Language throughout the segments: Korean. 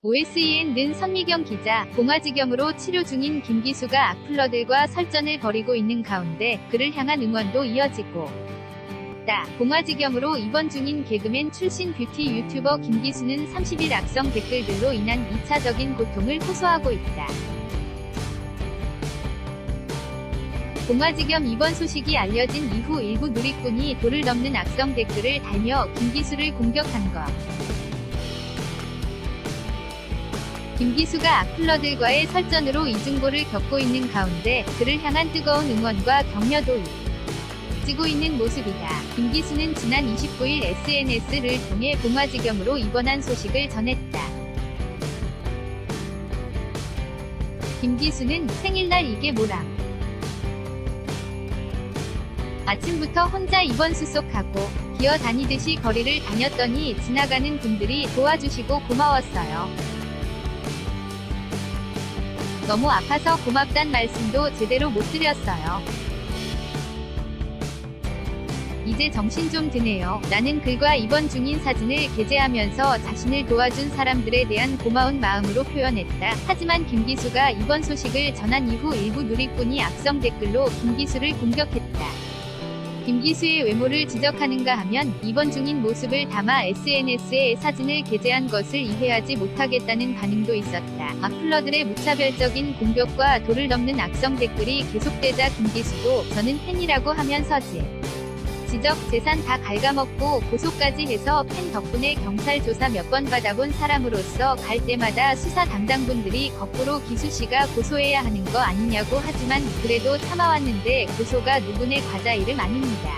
OSEN 선미경 기자, 봉화지경으로 치료 중인 김기수가 악플러들과 설전을 벌이고 있는 가운데 그를 향한 응원도 이어지고 있다. 봉화지경으로 입원 중인 개그맨 출신 뷰티 유튜버 김기수는 30일 악성 댓글들로 인한 2차적인 고통을 호소하고 있다. 봉화지경 입원 소식이 알려진 이후 일부 누리꾼이 도를 넘는 악성 댓글을 달며 김기수를 공격한 것. 김기수가 악플러들과의 설전으로 이중고를 겪고 있는 가운데 그를 향한 뜨거운 응원과 격려도 이어지고 있는 모습이다. 김기수는 지난 29일 SNS를 통해 봉화지경으로 입원한 소식을 전했다. 김기수는 생일날 이게 뭐람. 아침부터 혼자 입원 수속하고 기어다니듯이 거리를 다녔더니 지나가는 분들이 도와주시고 고마웠어요. 너무 아파서 고맙단 말씀도 제대로 못 드렸어요. 이제 정신 좀 드네요. 라는 글과 입원 중인 사진을 게재하면서 자신을 도와준 사람들에 대한 고마운 마음으로 표현했다. 하지만 김기수가 입원 소식을 전한 이후 일부 누리꾼이 악성 댓글로 김기수를 공격했다. 김기수의 외모를 지적하는가 하면 입원 중인 모습을 담아 SNS에 사진을 게재한 것을 이해하지 못하겠다는 반응도 있었다. 악플러들의 무차별적인 공격과 도를 넘는 악성 댓글이 계속되자 김기수도 저는 팬이라고 하면서 지적, 재산 다 갉아먹고 고소까지 해서 팬 덕분에 경찰 조사 몇 번 받아본 사람으로서 갈 때마다 수사 담당분들이 거꾸로 기수씨가 고소해야 하는 거 아니냐고 하지만 그래도 참아왔는데 고소가 누구네 과자 이름 아닙니다.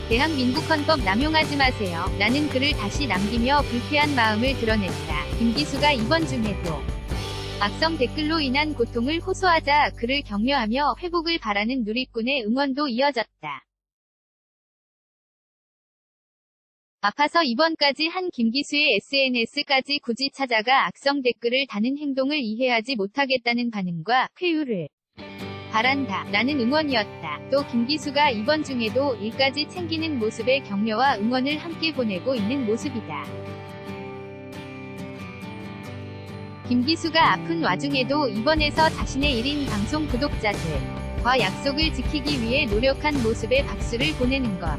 대한민국헌법 남용하지 마세요. 라는 글을 다시 남기며 불쾌한 마음을 드러냈다. 김기수가 입원 중에도 악성 댓글로 인한 고통을 호소하자 그를 격려하며 회복을 바라는 누리꾼의 응원도 이어졌다. 아파서 입원까지 한 김기수의 SNS까지 굳이 찾아가 악성 댓글을 다는 행동을 이해하지 못하겠다는 반응과 쾌유를 바란다. 라는 응원이었다. 또 김기수가 입원 중에도 일까지 챙기는 모습의 격려와 응원을 함께 보내고 있는 모습이다. 김기수가 아픈 와중에도 입원해서 자신의 1인 방송 구독자들과 약속을 지키기 위해 노력한 모습에 박수를 보내는 것.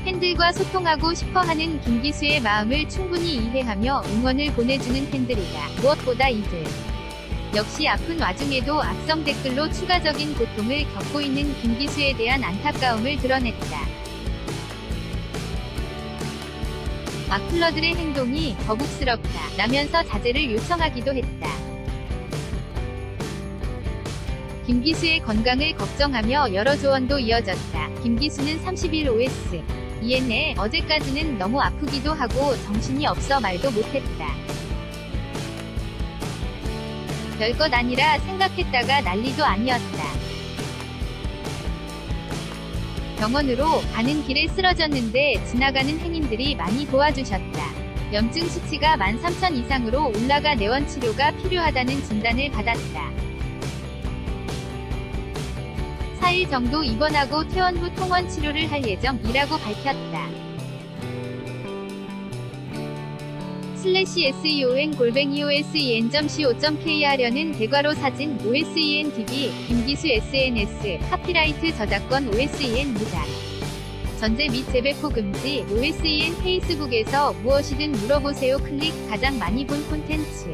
팬들과 소통하고 싶어하는 김기수의 마음을 충분히 이해하며 응원을 보내주는 팬들이다. 무엇보다 이들 역시 아픈 와중에도 악성 댓글로 추가적인 고통을 겪고 있는 김기수에 대한 안타까움을 드러냈다. 악플러들의 행동이 거북스럽다 라면서 자제를 요청하기도 했다. 김기수의 건강을 걱정하며 여러 조언도 이어졌다. 김기수는 30일 OSEN에 어제까지는 너무 아프기도 하고 정신이 없어 말도 못했다. 별것 아니라 생각했다가 난리도 아니었다. 병원으로 가는 길에 쓰러졌는데 지나가는 행인들이 많이 도와주셨다. 염증 수치가 13,000 이상으로 올라가 내원 치료가 필요하다는 진단을 받았다. 4일 정도 입원하고 퇴원 후 통원 치료를 할 예정이라고 밝혔다. /SEON-OSEN.co.kr 하려는 대괄호 사진 OSEN TV 김기수 SNS 카피라이트 저작권 OSEN 무단 전제 및 재배포 금지 OSEN 페이스북에서 무엇이든 물어보세요 클릭 가장 많이 본 콘텐츠